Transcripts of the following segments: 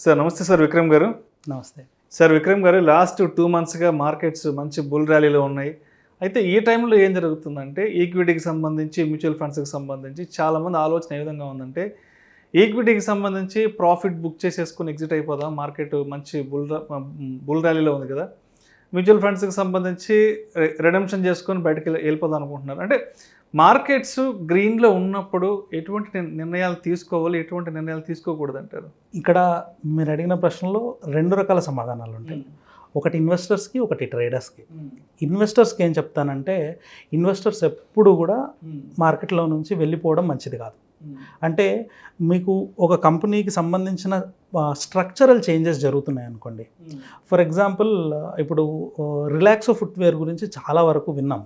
Sir నమస్తే sir Vikram గారు. నమస్తే. సార్ విక్రమ్ గారు, లాస్ట్ 2 మంత్స్‌గా మార్కెట్స్ మంచి బుల్ ర్యాలీలో ఉన్నాయి. అయితే ఈ టైంలో ఏం జరుగుతుందంటే ఈక్విటీకి సంబంధించి, మ్యూచువల్ ఫండ్స్‌కి సంబంధించి చాలామంది ఆలోచన ఏ విధంగా ఉందంటే ఈక్విటీకి సంబంధించి ప్రాఫిట్ బుక్ చేసేసుకొని ఎగ్జిట్ అయిపోదాం, మార్కెట్ మంచి బుల్ ర్యాలీలో ఉంది కదా. మ్యూచువల్ ఫండ్స్‌కి సంబంధించి రిడెంప్షన్ చేసుకొని బయటకి వెళ్ళిపోదాం అనుకుంటున్నారు. అంటే మార్కెట్స్ గ్రీన్లో ఉన్నప్పుడు ఎటువంటి నిర్ణయాలు తీసుకోవాలి, ఎటువంటి నిర్ణయాలు తీసుకోకూడదు అంటారు? ఇక్కడ మీరు అడిగిన ప్రశ్నలో 2 రకాల సమాధానాలు ఉంటాయి. ఒకటి ఇన్వెస్టర్స్కి, ఒకటి ట్రేడర్స్కి. ఇన్వెస్టర్స్కి ఏం చెప్తానంటే, ఇన్వెస్టర్స్ ఎప్పుడు కూడా మార్కెట్లో నుంచి వెళ్ళిపోవడం మంచిది కాదు. అంటే మీకు ఒక కంపెనీకి సంబంధించిన స్ట్రక్చరల్ చేంజెస్ జరుగుతున్నాయి అనుకోండి. ఫర్ ఎగ్జాంపుల్ ఇప్పుడు రిలాక్సో ఫుట్వేర్ గురించి చాలా వరకు విన్నాం.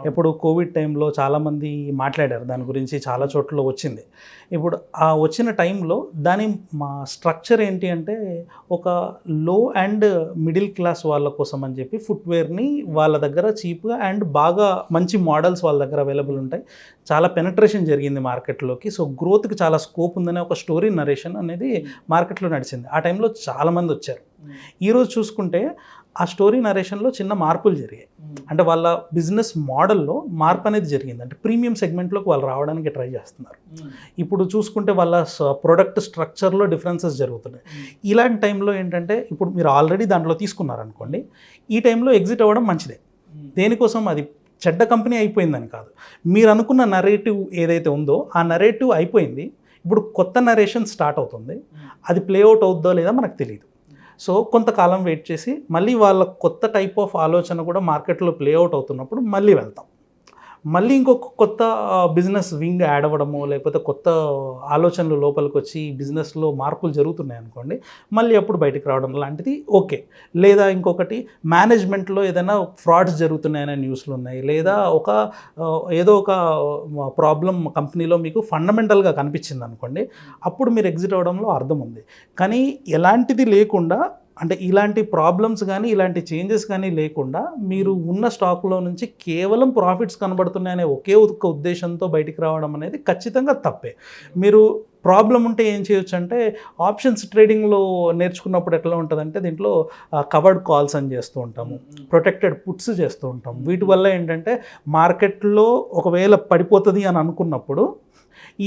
ఇప్పుడు కోవిడ్ టైంలో చాలామంది మాట్లాడారు దాని గురించి, చాలా చోట్ల వచ్చింది. ఇప్పుడు ఆ వచ్చిన టైంలో దాని మా స్ట్రక్చర్ ఏంటి అంటే, ఒక లో అండ్ మిడిల్ క్లాస్ వాళ్ళ కోసం అని చెప్పి ఫుట్వేర్ని వాళ్ళ దగ్గర చీప్గా అండ్ బాగా మంచి మోడల్స్ వాళ్ళ దగ్గర అవైలబుల్ ఉంటాయి. చాలా పెనట్రేషన్ జరిగింది మార్కెట్లోకి. సో గ్రోత్కి చాలా స్కోప్ ఉందనే ఒక స్టోరీ నరేషన్ అనేది మార్కెట్లో నడిచింది. ఆ టైంలో చాలామంది వచ్చారు. ఈరోజు చూసుకుంటే ఆ స్టోరీ నరేషన్లో చిన్న మార్పులు జరిగాయి. అంటే వాళ్ళ బిజినెస్ మోడల్లో మార్పు అనేది జరిగింది. అంటే ప్రీమియం సెగ్మెంట్లోకి వాళ్ళు రావడానికి ట్రై చేస్తున్నారు. ఇప్పుడు చూసుకుంటే వాళ్ళ ప్రొడక్ట్ స్ట్రక్చర్లో డిఫరెన్సెస్ జరుగుతున్నాయి. ఇలాంటి టైంలో ఏంటంటే, ఇప్పుడు మీరు ఆల్రెడీ దాంట్లో తీసుకున్నారనుకోండి, ఈ టైంలో ఎగ్జిట్ అవ్వడం మంచిదే. దేనికోసం? అది చెడ్డ కంపెనీ అయిపోయిందని కాదు. మీరు అనుకున్న నరేటివ్ ఏదైతే ఉందో ఆ నరేటివ్ అయిపోయింది. ఇప్పుడు కొత్త నరేషన్ స్టార్ట్ అవుతుంది. అది ప్లేఅవుట్ అవుద్దో లేదా మనకు తెలియదు. సో కొంతకాలం వెయిట్ చేసి మళ్ళీ వాళ్ళ కొత్త టైప్ ఆఫ్ ఆలోచన కూడా మార్కెట్లో ప్లేఅవుట్ అవుతున్నప్పుడు మళ్ళీ వెళ్తాం. మళ్ళీ ఇంకొక కొత్త బిజినెస్ వింగ్ యాడ్ అవ్వడము, లేకపోతే కొత్త ఆలోచనలు లోపలికి వచ్చి బిజినెస్లో మార్పులు జరుగుతున్నాయి అనుకోండి, మళ్ళీ అప్పుడు బయటకు రావడం లాంటిది ఓకే. లేదా ఇంకొకటి, మేనేజ్మెంట్లో ఏదైనా ఫ్రాడ్స్ జరుగుతున్నాయనే న్యూస్లు ఉన్నాయి, లేదా ఏదో ఒక ప్రాబ్లం కంపెనీలో మీకు ఫండమెంటల్గా కనిపించింది అనుకోండి, అప్పుడు మీరు ఎగ్జిట్ అవ్వడంలో అర్థం ఉంది. కానీ ఎలాంటిది లేకుండా, అంటే ఇలాంటి ప్రాబ్లమ్స్ కానీ ఇలాంటి చేంజెస్ కానీ లేకుండా మీరు ఉన్న స్టాక్లో నుంచి కేవలం ప్రాఫిట్స్ కనబడుతున్నాయనే ఒకే ఒక ఉద్దేశంతో బయటికి రావడం అనేది ఖచ్చితంగా తప్పే. మీరు ప్రాబ్లం ఉంటే ఏం చేయొచ్చు అంటే, ఆప్షన్స్ ట్రేడింగ్లో నేర్చుకున్నప్పుడు ఎట్లా ఉంటుందంటే, దీంట్లో కవర్డ్ కాల్స్ అని చేస్తూ ఉంటాము, ప్రొటెక్టెడ్ పుట్స్ చేస్తూ ఉంటాము. వీటి వల్ల ఏంటంటే, మార్కెట్లో ఒకవేళ పడిపోతుంది అని అనుకున్నప్పుడు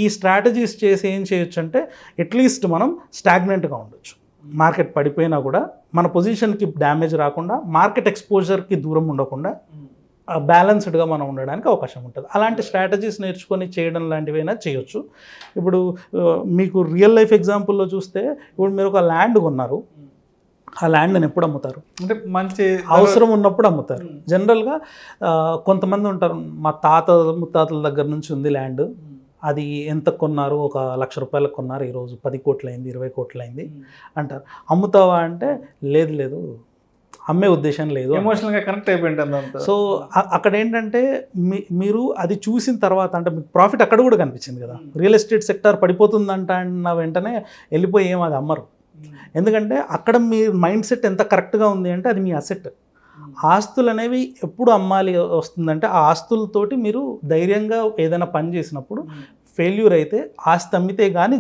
ఈ స్ట్రాటజీస్ చేసి ఏం చేయొచ్చు అంటే, అట్లీస్ట్ మనం స్టాగ్నెంట్గా ఉండొచ్చు. మార్కెట్ పడిపోయినా కూడా మన పొజిషన్కి డ్యామేజ్ రాకుండా, మార్కెట్ ఎక్స్పోజర్కి దూరం ఉండకుండా బ్యాలెన్స్డ్గా మనం ఉండడానికి అవకాశం ఉంటుంది. అలాంటి స్ట్రాటజీస్ నేర్చుకొని చేయడం లాంటివైనా చేయొచ్చు. ఇప్పుడు మీకు రియల్ లైఫ్ ఎగ్జాంపుల్లో చూస్తే, ఇప్పుడు మీరు ఒక ల్యాండ్ కొన్నారు, ఆ ల్యాండ్ని ఎప్పుడు అమ్ముతారు? అంటే మంచి అవసరం ఉన్నప్పుడు అమ్ముతారు. జనరల్గా కొంతమంది ఉంటారు, మా ముత్తాతల దగ్గర నుంచి ఉంది ల్యాండ్, అది ఎంత కొన్నారు, ఒక 1,00,000 రూపాయలకు కొన్నారు, ఈరోజు 10 కోట్లయింది, 20 కోట్లయింది అంటారు. అమ్ముతావా అంటే, లేదు అమ్మే ఉద్దేశం లేదు, ఎమోషనల్గా కనెక్ట్ అయిపోయింది. సో అక్కడ ఏంటంటే, మీరు అది చూసిన తర్వాత, అంటే మీకు ప్రాఫిట్ అక్కడ కూడా కనిపించింది కదా. రియల్ ఎస్టేట్ సెక్టార్ పడిపోతుందంట అన్న వెంటనే వెళ్ళిపోయి ఏం అది అమ్మరు. ఎందుకంటే అక్కడ మీ మైండ్ సెట్ ఎంత కరెక్ట్గా ఉంది అంటే, అది మీ అసెట్. ఆస్తులు అనేవి ఎప్పుడు అమ్మాలి వస్తుందంటే, ఆ ఆస్తులతోటి మీరు ధైర్యంగా ఏదైనా పని చేసినప్పుడు ఫెయిల్యూర్ అయితే ఆస్తి అమ్మితే కానీ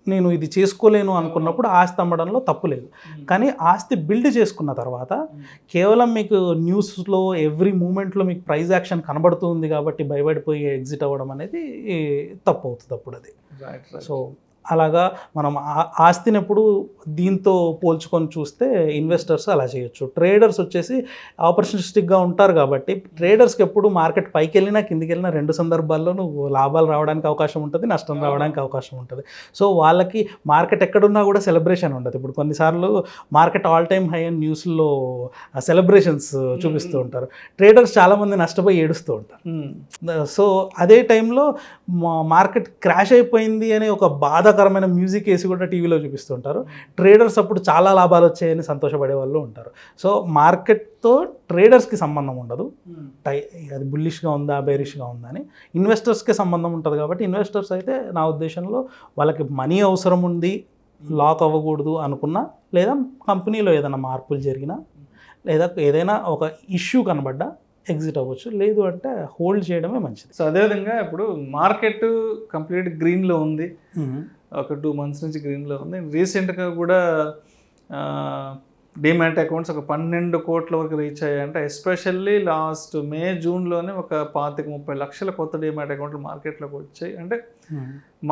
నేను ఇది చేసుకోలేను అనుకున్నప్పుడు ఆస్తి అమ్మడంలో తప్పు లేదు. కానీ ఆస్తి బిల్డ్ చేసుకున్న తర్వాత కేవలం మీకు న్యూస్లో ఎవ్రీ మూమెంట్లో మీకు ప్రైజ్ యాక్షన్ కనబడుతుంది కాబట్టి భయపడిపోయి ఎగ్జిట్ అవ్వడం అనేది తప్పు అవుతుంది అప్పుడు అది. సో అలాగా మనం ఆస్తిని ఎప్పుడు దీంతో పోల్చుకొని చూస్తే ఇన్వెస్టర్స్ అలా చేయొచ్చు. ట్రేడర్స్ వచ్చేసి ఆపర్చునిస్టిక్గా ఉంటారు కాబట్టి, ట్రేడర్స్కి ఎప్పుడు మార్కెట్ పైకి వెళ్ళినా కిందికి వెళ్ళినా 2 సందర్భాల్లోనూ లాభాలు రావడానికి అవకాశం ఉంటుంది, నష్టం రావడానికి అవకాశం ఉంటుంది. సో వాళ్ళకి మార్కెట్ ఎక్కడున్నా కూడా సెలబ్రేషన్ ఉండదు. ఇప్పుడు కొన్నిసార్లు మార్కెట్ ఆల్ టైమ్ హై అని న్యూస్లో సెలబ్రేషన్స్ చూపిస్తూ ఉంటారు. ట్రేడర్స్ చాలామంది నష్టపోయి ఏడుస్తూ ఉంటారు. సో అదే టైంలో మార్కెట్ క్రాష్ అయిపోయింది అని ఒక బాధాకరమైన మ్యూజిక్ వేసి కూడా టీవీలో చూపిస్తుంటారు. ట్రేడర్స్ అప్పుడు చాలా లాభాలు వచ్చాయని సంతోషపడే వాళ్ళు ఉంటారు. సో మార్కెట్తో ట్రేడర్స్కి సంబంధం ఉండదు, అది బుల్లిష్గా ఉందా బేరిష్గా ఉందా అని. ఇన్వెస్టర్స్కి సంబంధం ఉంటుంది. కాబట్టి ఇన్వెస్టర్స్ అయితే నా ఉద్దేశంలో వాళ్ళకి మనీ అవసరం ఉంది, లాక్ అవ్వకూడదు అనుకున్నా, లేదా కంపెనీలో ఏదైనా మార్పులు జరిగినా, లేదా ఏదైనా ఒక ఇష్యూ కనబడ్డా ఎగ్జిట్ అవ్వచ్చు, లేదు అంటే హోల్డ్ చేయడమే మంచిది. సో అదేవిధంగా ఇప్పుడు మార్కెట్ కంప్లీట్ గ్రీన్లో ఉంది, ఒక 2 months నుంచి గ్రీన్లో ఉంది. రీసెంట్గా కూడా డిమాట్ అకౌంట్స్ ఒక 12 కోట్ల వరకు రీచ్ అయ్యాయంటే, ఎస్పెషల్లీ లాస్ట్ మే జూన్లోనే ఒక 25-30 లక్షల కొత్త డిమాట్ అకౌంట్లు మార్కెట్లోకి వచ్చాయి. అంటే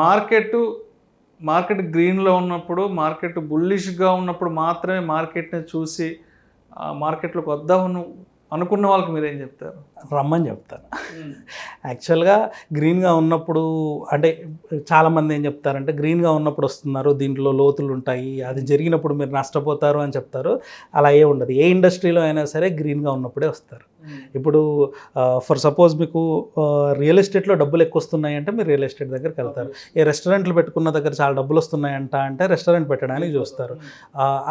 మార్కెట్ గ్రీన్లో ఉన్నప్పుడు, మార్కెట్ బుల్లిష్గా ఉన్నప్పుడు మాత్రమే మార్కెట్ని చూసి మార్కెట్లోకి వద్దామని అనుకున్న వాళ్ళకి మీరేం చెప్తారు? రమ్మని చెప్తాను. యాక్చువల్గా గ్రీన్గా ఉన్నప్పుడు అంటే చాలామంది ఏం చెప్తారంటే, గ్రీన్గా ఉన్నప్పుడు వస్తున్నారు, దీంట్లో లోతులు ఉంటాయి, అది జరిగినప్పుడు మీరు నష్టపోతారు అని చెప్తారు. అలా ఏ ఉండదు. ఏ ఇండస్ట్రీలో అయినా సరే గ్రీన్గా ఉన్నప్పుడే వస్తారు. ఇప్పుడు ఫర్ సపోజ్ మీకు రియల్ ఎస్టేట్లో డబ్బులు ఎక్కువ వస్తున్నాయి అంటే మీరు రియల్ ఎస్టేట్ దగ్గరికి వెళ్తారు. ఏ రెస్టారెంట్లు పెట్టుకున్న దగ్గర చాలా డబ్బులు వస్తున్నాయంట అంటే రెస్టారెంట్ పెట్టడానికి చూస్తారు.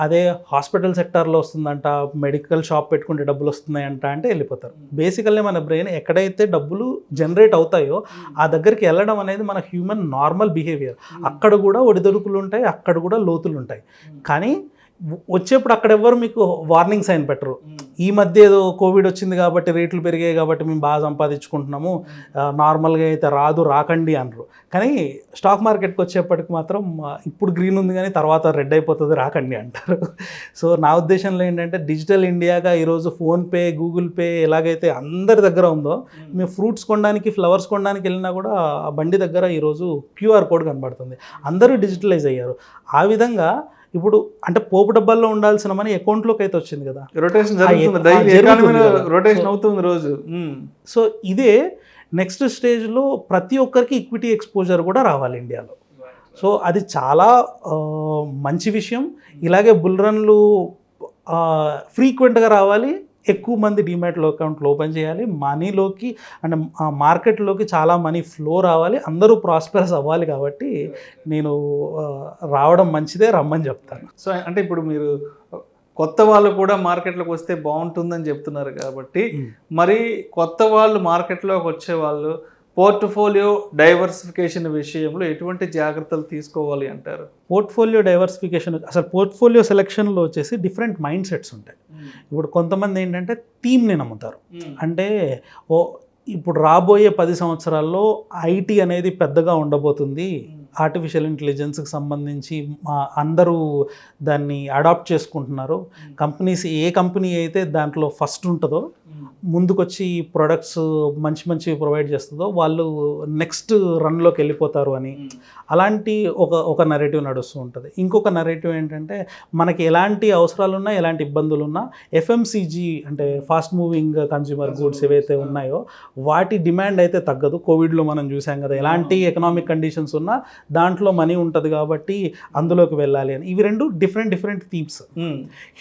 అదే హాస్పిటల్ సెక్టార్లో వస్తుందంట, మెడికల్ షాప్ పెట్టుకుంటే డబ్బులు వస్తున్నాయంట అంటే వెళ్ళిపోతారు. బేసికల్లీ మన బ్రెయిన్ ఎక్కడైతే డబ్బులు జనరేట్ అవుతాయో ఆ దగ్గరికి వెళ్ళడం అనేది మన హ్యూమన్ నార్మల్ బిహేవియర్. అక్కడ కూడా ఒడిదొడుకులు ఉంటాయి, అక్కడ కూడా లోతులు ఉంటాయి. కానీ వచ్చేప్పుడు అక్కడ ఎవ్వరు మీకు వార్నింగ్ సైన్ పెట్టరు. ఈ మధ్య ఏదో కోవిడ్ వచ్చింది కాబట్టి రేట్లు పెరిగాయి కాబట్టి మేము బాగా సంపాదించుకుంటున్నాము, నార్మల్గా అయితే రాకండి అనరు. కానీ స్టాక్ మార్కెట్కి వచ్చేప్పటికి మాత్రం ఇప్పుడు గ్రీన్ ఉంది కానీ తర్వాత రెడ్ అయిపోతుంది, రాకండి అంటారు. సో నా ఉద్దేశంలో ఏంటంటే, డిజిటల్ ఇండియాగా ఈరోజు ఫోన్పే, గూగుల్ పే ఎలాగైతే అందరి దగ్గర ఉందో, మేము ఫ్రూట్స్ కొనడానికి, ఫ్లవర్స్ కొనడానికి వెళ్ళినా కూడా ఆ బండి దగ్గర ఈరోజు QR కోడ్ కనబడుతుంది. అందరూ డిజిటలైజ్ అయ్యారు. ఆ విధంగా ఇప్పుడు అంటే పోపు డబ్బాల్లో ఉండాల్సిన మనీ అకౌంట్లోకి అయితే వచ్చింది కదా, రొటేషన్ అవుతుంది రోజు. సో ఇదే నెక్స్ట్ స్టేజ్లో ప్రతి ఒక్కరికి ఈక్విటీ ఎక్స్పోజర్ కూడా రావాలి ఇండియాలో. సో అది చాలా మంచి విషయం. ఇలాగే బుల్ రన్లు ఫ్రీక్వెంట్గా రావాలి, ఎక్కువ మంది డిమాట్లో అకౌంట్లు ఓపెన్ చేయాలి, మనీలోకి అంటే మార్కెట్లోకి చాలా మనీ ఫ్లో రావాలి, అందరూ ప్రాస్పెరస్ అవ్వాలి. కాబట్టి నేను రావడం మంచిదే, రమ్మని చెప్తాను. సో అంటే ఇప్పుడు మీరు కొత్త వాళ్ళు కూడా మార్కెట్లోకి వస్తే బాగుంటుందని చెప్తున్నారు కాబట్టి, మరి కొత్త వాళ్ళు మార్కెట్లోకి వచ్చే వాళ్ళు పోర్ట్ఫోలియో డైవర్సిఫికేషన్ విషయంలో ఎటువంటి జాగ్రత్తలు తీసుకోవాలి అంటారు? పోర్ట్ఫోలియో డైవర్సిఫికేషన్, అసలు పోర్ట్ఫోలియో సెలెక్షన్లో వచ్చేసి డిఫరెంట్ మైండ్ సెట్స్ ఉంటాయి. ఇప్పుడు కొంతమంది ఏంటంటే థీమ్ని నమ్ముతారు. అంటే ఇప్పుడు రాబోయే 10 సంవత్సరాల్లో ఐటీ అనేది పెద్దగా ఉండబోతుంది, ఆర్టిఫిషియల్ ఇంటెలిజెన్స్కి సంబంధించి అందరూ దాన్ని అడాప్ట్ చేసుకుంటున్నారు. కంపెనీస్ ఏ కంపెనీ అయితే దాంట్లో ఫస్ట్ ఉంటుందో, ముందుకొచ్చి ప్రొడక్ట్స్ మంచి ప్రొవైడ్ చేస్తుందో వాళ్ళు నెక్స్ట్ రన్లోకి వెళ్ళిపోతారు అని, అలాంటి ఒక నెరేటివ్ నడుస్తూ ఉంటుంది. ఇంకొక నెరేటివ్ ఏంటంటే, మనకి ఎలాంటి అవసరాలు ఉన్నా, ఎలాంటి ఇబ్బందులు ఉన్నా, FMCG అంటే ఫాస్ట్ మూవింగ్ కన్జ్యూమర్ గూడ్స్ ఏవైతే ఉన్నాయో వాటి డిమాండ్ అయితే తగ్గదు. కోవిడ్లో మనం చూసాం కదా, ఎలాంటి ఎకనామిక్ కండిషన్స్ ఉన్నా దాంట్లో మనీ ఉంటుంది కాబట్టి అందులోకి వెళ్ళాలి అని. ఇవి రెండు డిఫరెంట్ థీమ్స్.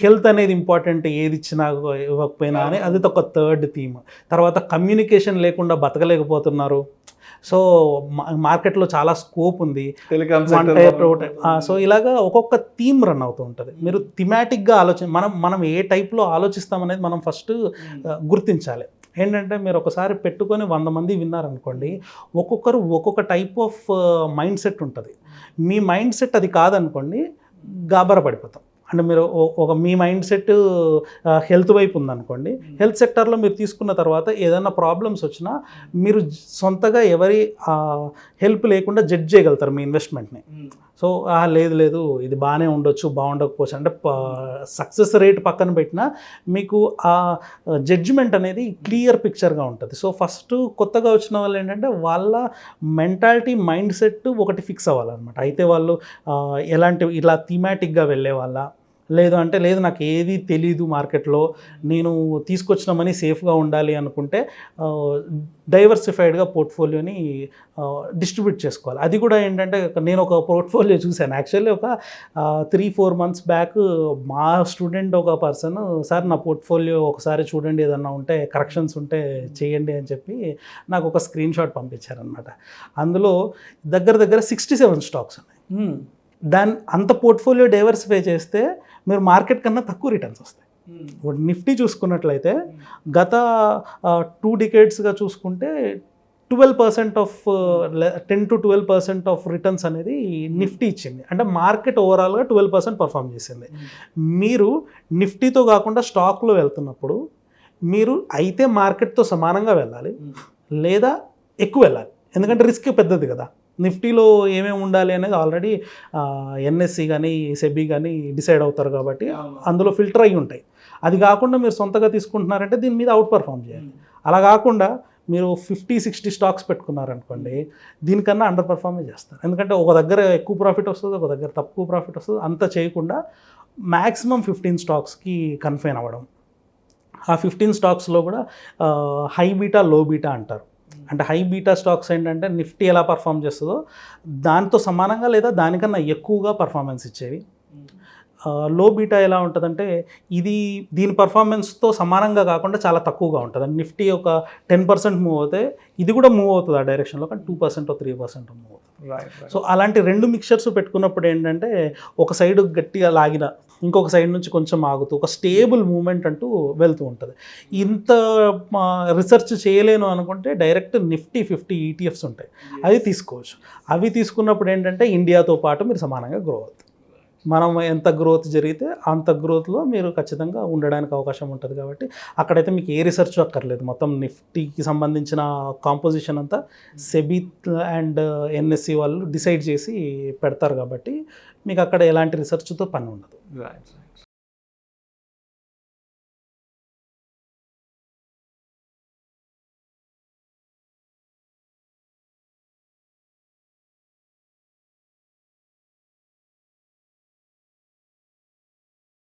హెల్త్ అనేది ఇంపార్టెంట్, ఏది ఇచ్చినా ఇవ్వకపోయినా అని, అది ఒక థర్డ్ థీమ్. తర్వాత కమ్యూనికేషన్ లేకుండా బతకలేకపోతున్నారు, సో మార్కెట్లో చాలా స్కోప్ ఉంది. సో ఇలాగా ఒక్కొక్క థీమ్ రన్ అవుతూ ఉంటుంది. మీరు థిమాటిక్గా మనం ఏ టైప్లో ఆలోచిస్తామనేది మనం ఫస్ట్ గుర్తించాలి. ఏంటంటే, మీరు ఒకసారి పెట్టుకొని 100 మంది విన్నారనుకోండి, ఒక్కొక్కరు ఒక్కొక్క టైప్ ఆఫ్ మైండ్ సెట్ ఉంటుంది. మీ మైండ్ సెట్ అది కాదనుకోండి, గాబరా పడిపోతాం. అంటే మీరు మీ మైండ్ సెట్ హెల్త్ వైపు ఉందనుకోండి, హెల్త్ సెక్టర్లో మీరు తీసుకున్న తర్వాత ఏదైనా ప్రాబ్లమ్స్ వచ్చినా మీరు సొంతగా ఎవరి హెల్ప్ లేకుండా జడ్జ్ చేయగలుగుతారు మీ ఇన్వెస్ట్మెంట్ని. సో లేదు ఇది బాగానే ఉండొచ్చు, బాగుండకపోవచ్చు అంటే సక్సెస్ రేట్ పక్కన పెట్టినా మీకు ఆ జడ్జిమెంట్ అనేది క్లియర్ పిక్చర్గా ఉంటుంది. సో ఫస్ట్ కొత్తగా వచ్చిన వాళ్ళు ఏంటంటే, వాళ్ళ మెంటాలిటీ, మైండ్ సెట్ ఒకటి ఫిక్స్ అవ్వాలన్నమాట. అయితే వాళ్ళు ఎలాంటి ఇలా థీమాటిక్గా వెళ్ళే వాళ్ళ, లేదు నాకు ఏది తెలీదు మార్కెట్లో, నేను తీసుకొచ్చిన మనీ సేఫ్గా ఉండాలి అనుకుంటే డైవర్సిఫైడ్గా పోర్ట్ఫోలియోని డిస్ట్రిబ్యూట్ చేసుకోవాలి. అది కూడా ఏంటంటే, నేను ఒక పోర్ట్ఫోలియో చూశాను యాక్చువల్లీ ఒక 3-4 months బ్యాక్. మా స్టూడెంట్ ఒక పర్సన్, సార్ నా పోర్ట్ఫోలియో ఒకసారి చూడండి, ఏదన్నా ఉంటే కరెక్షన్స్ ఉంటే చేయండి అని చెప్పి నాకు ఒక స్క్రీన్ షాట్ పంపించారనమాట. అందులో దగ్గర 67 స్టాక్స్ ఉన్నాయి. అంత పోర్ట్ఫోలియో డైవర్సిఫై చేస్తే మీరు మార్కెట్ కన్నా తక్కువ రిటర్న్స్ వస్తాయి. ఇప్పుడు నిఫ్టీ చూసుకున్నట్లయితే గత 2 decadesగా చూసుకుంటే 12% ఆఫ్ 10 to 12% ఆఫ్ రిటర్న్స్ అనేది నిఫ్టీ ఇచ్చింది. అంటే మార్కెట్ ఓవరాల్గా 12% పర్ఫామ్ చేసింది. మీరు నిఫ్టీతో కాకుండా స్టాక్లో వెళ్తున్నప్పుడు మీరు అయితే మార్కెట్తో సమానంగా వెళ్ళాలి, లేదా ఎక్కువ వెళ్ళాలి. ఎందుకంటే రిస్క్ పెద్దది కదా. నిఫ్టీలో ఏమేమి ఉండాలి అనేది ఆల్రెడీ ఎన్ఎస్సి కానీ సెబీ కానీ డిసైడ్ అవుతారు కాబట్టి అందులో ఫిల్టర్ అయ్యి ఉంటాయి. అది కాకుండా మీరు సొంతగా తీసుకుంటున్నారంటే దీని మీద అవుట్ పర్ఫామ్ చేయాలి. అలా కాకుండా మీరు 50-60 స్టాక్స్ పెట్టుకున్నారనుకోండి, దీనికన్నా అండర్ పర్ఫార్మే చేస్తారు. ఎందుకంటే ఒక దగ్గర ఎక్కువ ప్రాఫిట్ వస్తుంది, ఒక దగ్గర తక్కువ ప్రాఫిట్ వస్తుంది. అంత చేయకుండా మ్యాక్సిమం 15 స్టాక్స్కి కన్ఫైన్ అవ్వడం. ఆ 15 స్టాక్స్లో కూడా హై బీటా లో బీటా అంటారు. అంటే హై బీటా స్టాక్స్ ఏంటంటే నిఫ్టీ ఎలా పర్ఫామ్ చేస్తుందో దాంతో సమానంగా లేదా దానికన్నా ఎక్కువగా పర్ఫార్మెన్స్ ఇచ్చేవి. లో బీటా ఎలా ఉంటుందంటే దీని పర్ఫార్మెన్స్తో సమానంగా కాకుండా చాలా తక్కువగా ఉంటుంది. నిఫ్టీ ఒక 10% మూవ్ అవుతే ఇది కూడా మూవ్ అవుతుంది ఆ డైరెక్షన్లో, కానీ 2% 3% మూవ్ అవుతుంది. సో అలాంటి 2 మిక్చర్స్ పెట్టుకున్నప్పుడు ఏంటంటే ఒక సైడ్ గట్టిగా లాగిన ఇంకొక సైడ్ నుంచి కొంచెం ఆగుతూ ఒక స్టేబుల్ మూమెంట్ అంటూ వెళ్తూ ఉంటుంది. ఇంత రిసెర్చ్ చేయలేను అనుకుంటే డైరెక్ట్ నిఫ్టీ 50 ETFs ఉంటాయి, అవి తీసుకోవచ్చు. అవి తీసుకున్నప్పుడు ఏంటంటే ఇండియాతో పాటు మీరు సమానంగా గ్రో అవుతుంది. మనం ఎంత గ్రోత్ జరిగితే అంత గ్రోత్లో మీరు ఖచ్చితంగా ఉండడానికి అవకాశం ఉంటుంది. కాబట్టి అక్కడైతే మీకు ఏ రీసెర్చ్ అక్కర్లేదు. మొత్తం నిఫ్టీకి సంబంధించిన కాంపోజిషన్ అంతా సెబీ అండ్ ఎన్ఎస్సి వాళ్ళు డిసైడ్ చేసి పెడతారు కాబట్టి మీకు అక్కడ ఎలాంటి రీసెర్చ్తో పని ఉండదు.